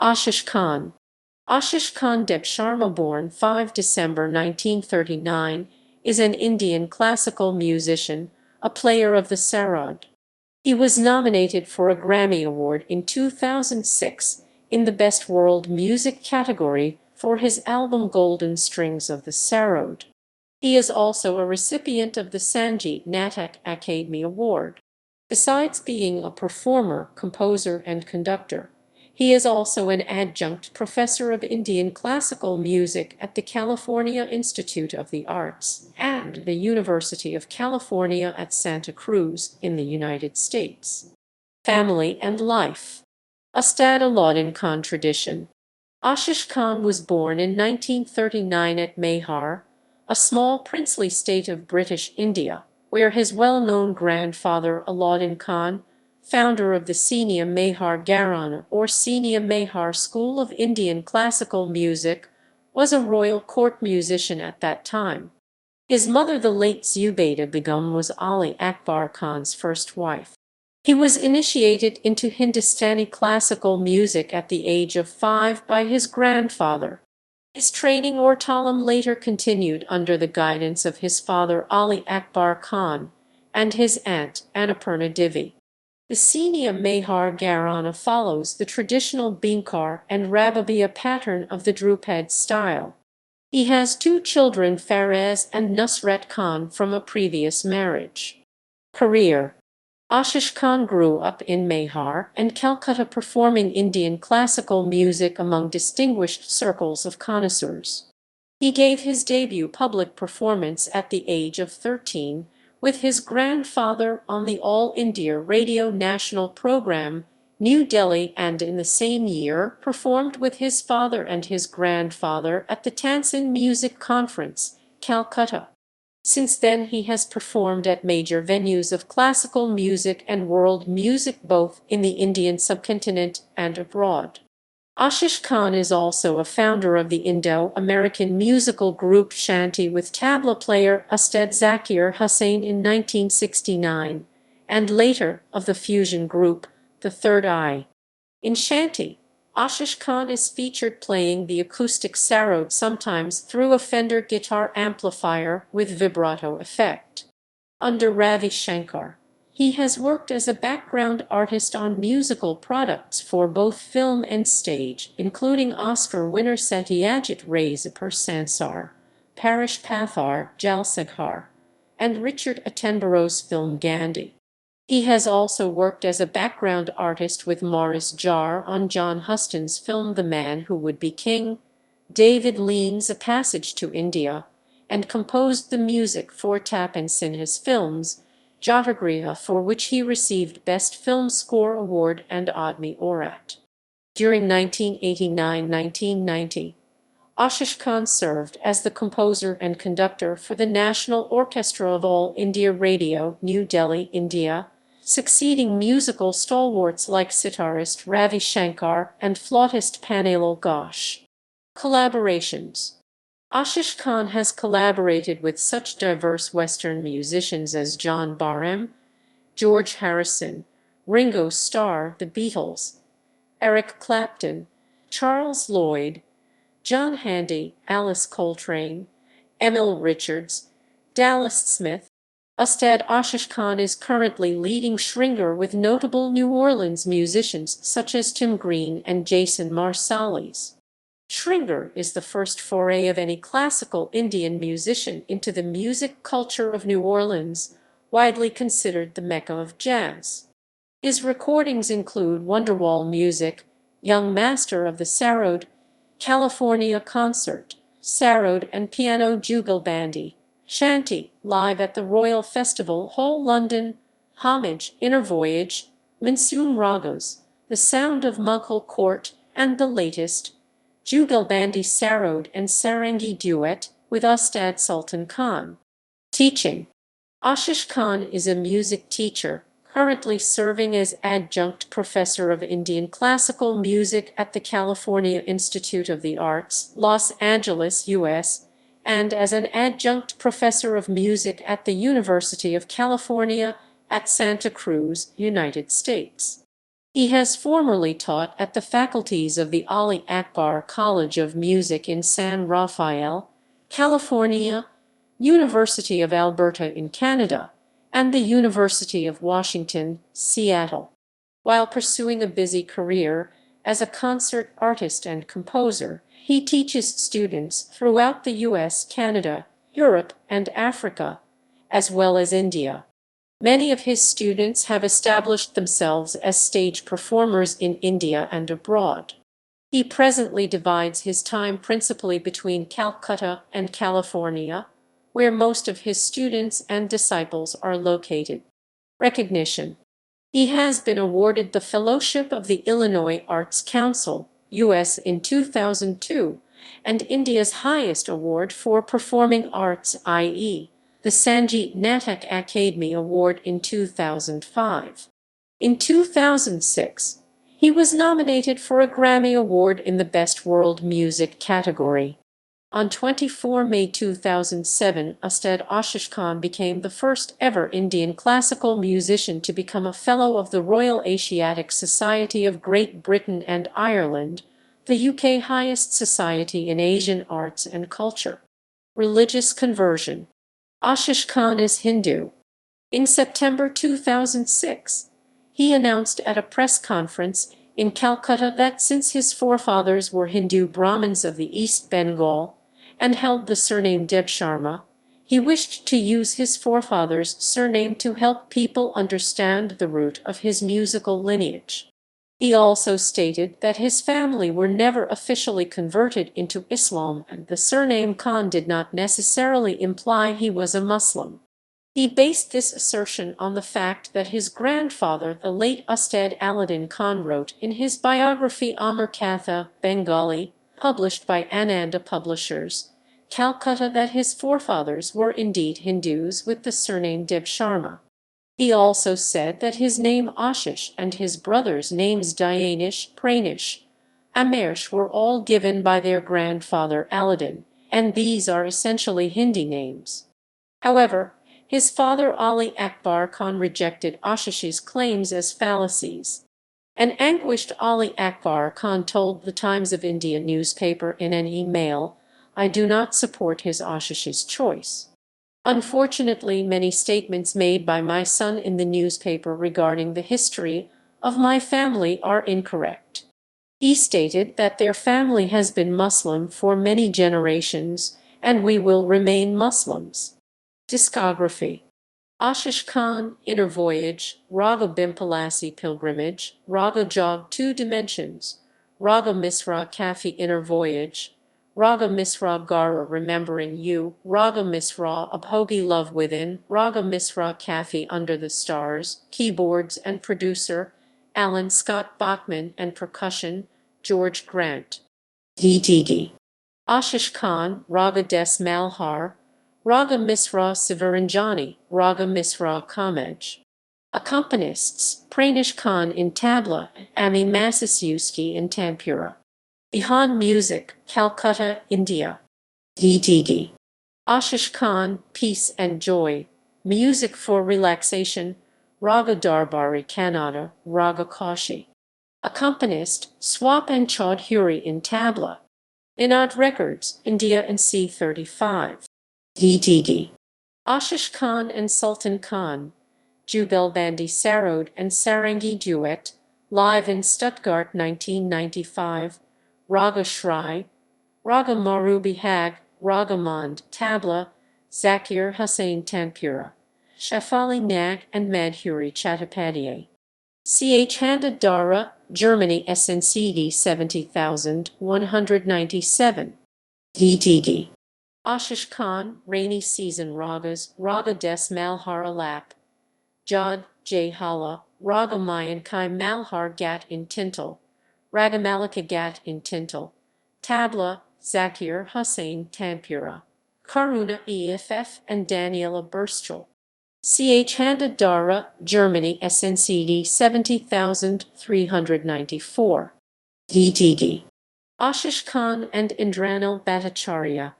Aashish Khan. Aashish Khan Debsharma, born 5 December 1939, is an Indian classical musician, a player of the sarod. He was nominated for a Grammy Award in 2006 in the Best World Music category for his album Golden Strings of the Sarod. He is also a recipient of the Sangeet Natak Akademi Award. Besides being a performer, composer, and conductor, he is also an adjunct professor of Indian classical music at the California Institute of the Arts and the University of California at Santa Cruz in the United States. Family and life. Ustad Alauddin Khan tradition. Aashish Khan was born in 1939 at Mehar, a small princely state of British India, where his well-known grandfather Alauddin Khan, founder of the Senior Mehar Gharana or Senior Mehar School of Indian Classical Music, was a royal court musician at that time. His mother, the late Zubaydah Begum, was Ali Akbar Khan's first wife. He was initiated into Hindustani classical music at the age of 5 by his grandfather. His training or talim later continued under the guidance of his father Ali Akbar Khan and his aunt Annapurna Devi. The Senior Mehar Gharana follows the traditional Binkar and Rababiya pattern of the Drupad style. He has 2 children, Faraz and Nusrat Khan, from a previous marriage. Career. Aashish Khan grew up in Mehar and Calcutta, performing Indian classical music among distinguished circles of connoisseurs. He gave his debut public performance at the age of 13 with his grandfather on the All India Radio National program, New Delhi, and in the same year performed with his father and his grandfather at the Tansen Music Conference, Calcutta. Since then he has performed at major venues of classical music and world music both in the Indian subcontinent and abroad. Aashish Khan is also a founder of the Indo-American musical group Shanti with tabla player Ustad Zakir Hussain in 1969, and later of the fusion group The Third Eye. In Shanti, Aashish Khan is featured playing the acoustic sarod, sometimes through a Fender guitar amplifier with vibrato effect. Under Ravi Shankar, he has worked as a background artist on musical products for both film and stage, including Oscar winner Satyajit Ray's Per Sansar, Parish Pathar Jalsaghar, and Richard Attenborough's film Gandhi. He has also worked as a background artist with Maurice Jarre on John Huston's film The Man Who Would Be King, David Lean's A Passage to India, and composed the music for Tapan Sinha's films, Jatagriha, for which he received Best Film Score Award, and Admi Aurat. During 1989-1990, Aashish Khan served as the composer and conductor for the National Orchestra of All India Radio, New Delhi, India, succeeding musical stalwarts like sitarist Ravi Shankar and flautist Panelal Ghosh. Collaborations. Aashish Khan has collaborated with such diverse Western musicians as John Barham, George Harrison, Ringo Starr, The Beatles, Eric Clapton, Charles Lloyd, John Handy, Alice Coltrane, Emil Richards, Dallas Smith. Ustad Aashish Khan is currently leading Shringer with notable New Orleans musicians such as Tim Green and Jason Marsalis. Shringer is the first foray of any classical Indian musician into the music culture of New Orleans, widely considered the Mecca of jazz. His recordings include Wonderwall Music, Young Master of the Sarod, California Concert, Sarod and Piano Jugalbandi, Shanti, Live at the Royal Festival Hall London, Homage, Inner Voyage, Monsoon Ragas, The Sound of Mughal Court, and the latest, Jugalbandi Sarod and Sarangi Duet with Ustad Sultan Khan. Teaching. Aashish Khan is a music teacher, currently serving as adjunct professor of Indian classical music at the California Institute of the Arts, Los Angeles, U.S., and as an adjunct professor of music at the University of California at Santa Cruz, United States. He has formerly taught at the faculties of the Ali Akbar College of Music in San Rafael, California, University of Alberta in Canada, and the University of Washington, Seattle. While pursuing a busy career as a concert artist and composer, he teaches students throughout the US, Canada, Europe, and Africa, as well as India. Many of his students have established themselves as stage performers in India and abroad. He presently divides his time principally between Calcutta and California, where most of his students and disciples are located. Recognition. He has been awarded the Fellowship of the Illinois Arts Council, US in 2002, and India's highest award for performing arts, i.e., the Sangeet Natak Akademi Award in 2005. In 2006, he was nominated for a Grammy Award in the Best World Music category. On 24 May 2007, Ustad Aashish Khan became the first ever Indian classical musician to become a Fellow of the Royal Asiatic Society of Great Britain and Ireland, the UK highest society in Asian arts and culture. Religious conversion. Aashish Khan is Hindu. In September 2006, he announced at a press conference in Calcutta that since his forefathers were Hindu Brahmins of the East Bengal and held the surname Debsharma, he wished to use his forefathers' surname to help people understand the root of his musical lineage. He also stated that his family were never officially converted into Islam and the surname Khan did not necessarily imply he was a Muslim. He based this assertion on the fact that his grandfather, the late Ustad Aladdin Khan, wrote in his biography Amar Katha, Bengali, published by Ananda Publishers, Calcutta, that his forefathers were indeed Hindus with the surname Debsharma. He also said that his name Ashish and his brothers' names Dayanish, Pranish, Amersh were all given by their grandfather Aladdin, and these are essentially Hindi names. However, his father Ali Akbar Khan rejected Ashish's claims as fallacies. An anguished Ali Akbar Khan told the Times of India newspaper in an email, "I do not support his Ashish's choice. Unfortunately, many statements made by my son in the newspaper regarding the history of my family are incorrect." He stated that their family has been Muslim for many generations, and we will remain Muslims. Discography. Aashish Khan, Inner Voyage, Raga Bimpalasi Pilgrimage, Raga Jog 2 Dimensions, Raga Misra Kafi Inner Voyage, Raga Misra Gara Remembering You, Raga Misra Abhogi Love Within, Raga Misra Kafi Under the Stars, keyboards and producer, Alan Scott Bachman, and percussion, George Grant. DTD. Aashish Khan, Raga Des Malhar, Raga Misra Sivaranjani, Raga Misra Kamej. Accompanists, Pranish Khan in tabla, Ami Masasiuski in tampura. Ihan Music, Calcutta, India. DTD. Aashish Khan, Peace and Joy, Music for Relaxation, Raga Darbari Kannada, Raga Kashi. Accompanist, Swap and Chaudhuri in tabla. Inad Records, India and C35. DTD. Aashish Khan and Sultan Khan, Jugalbandi Sarode and Sarangi Duet, live in Stuttgart 1995, Raga Shrai, Raga Marubi Hag, Raga Mand, Tabla, Zakir Hussain Tanpura, Shafali Nag and Madhuri Chattopadhyay. Ch. Handa Dara, Germany SNCD 70197. DTD. Aashish Khan, Rainy Season Ragas, Raga Des Malhar Alap, Jod, J. Hala, Raga Mayan Kai Malhar Gat in Tintal, Ragamalika Gat in Tintal, Tabla, Zakir Hussain Tanpura, Karuna EFF and Daniela Burstchel. Ch. Handa Dara, Germany SNCD 70394. DTD. Aashish Khan and Indranil Bhattacharya.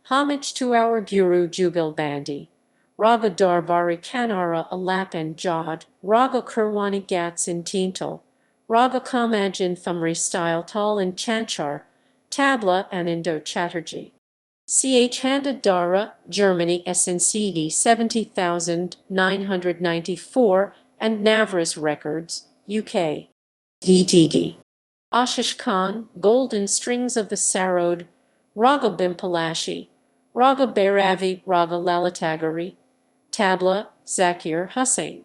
Homage to our Guru Jugalbandi, Raga Darbari Kannara Alap and Jod, Raga Kurwani Gats in Teental, Raga Kamajin Thumri Style Tal and Chanchar, Tabla and Indo Chatterjee. Ch. Handed Dara, Germany SNCD 70994 and Navras Records, UK. DTD. Aashish Khan, Golden Strings of the Sarod, Raga Bimpalashi, Raga Bhairavi, Raga Lalitagari, Tabla, Zakir Hussain.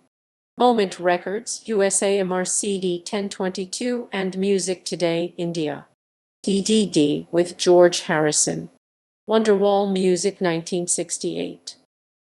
Moment Records, USA MRCD 1022 and Music Today, India. DDD with George Harrison. Wonderwall Music 1968.